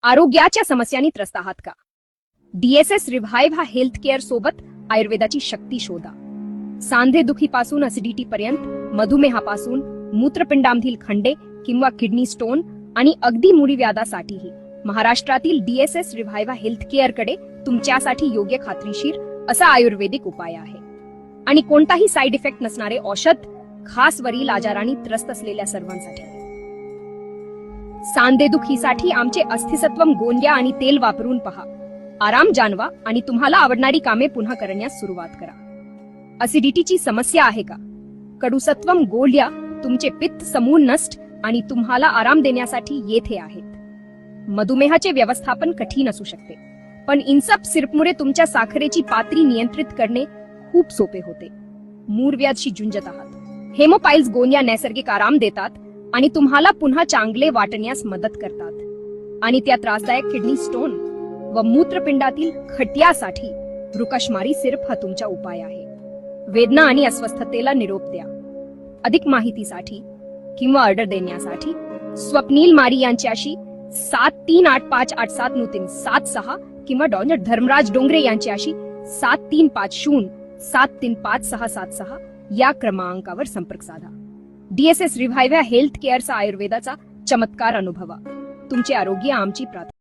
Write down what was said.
आरोग्याच्या समस्यांनी त्रस्त आहात का? डीएसएस रिव्हाइव्ह हा हेल्थ केअर सोबत आयुर्वेदाची शक्ती शोधा. सांधेदुखीपासून ऍसिडिटी पर्यंत, मधुमेहापासून मूत्रपिंडामधील खंडे किंवा किडनी स्टोन आणि अगदी मूळव्याधासाठीही महाराष्ट्रातील डीएसएस रिव्हाइव्ह हेल्थ केअर कडे तुमच्यासाठी योग्य खात्रीशीर असा आयुर्वेदिक उपाय आहे. आणि कोणताही साइड इफेक्ट नसणारे औषध, खास वरील आजारांनी त्रस्त असलेल्या सर्वांसाठी. सांधेदुखीसाठी आमचे अस्थिसत्वम गोंड्या आणि तेल वापरून पहा. आराम जाणवा आणि तुम्हाला आवडणारी कामे पुन्हा करण्यास सुरुवात करा. ऍसिडिटीची समस्या आहे का? कडूसत्वम गोंड्या तुमचे पित्त समूळ नष्ट आणि तुम्हाला आराम देण्यासाठी येथे आहेत. मधुमेहाचे व्यवस्थापन कठीण असू शकते, पण इन्सप सिरपमुळे तुमच्या साखरेची पातळी नियंत्रित करणे खूप सोपे होते. मूळव्याधशी झुंजत आहात? हेमोपाइल्स गोंड्या नैसर्गिक आराम देतात आणि तुम्हाला पुन्हा चांगले वाटण्यास मदत करतात. आणि त्या त्रासदायक किडनी स्टोन व मूत्रपिंडातील खट्यासाठी वृकशमारी सिरप हा तुमचा उपाय आहे. वेदना आणि अस्वस्थतेला निरोप द्या. अधिक माहितीसाठी किंवा ऑर्डर देण्यासाठी स्वप्नील मारी यांच्याशी 7385879376 किंवा डॉ. धर्मराज डोंगरे यांच्याशी 7350735676 या क्रमांकावर संपर्क साधा. डीएसएस रिव्हाइव्ह हेल्थ केअरचा आयुर्वेदाचा चमत्कार अनुभवा. तुमचे आरोग्य आमची प्रार्थना.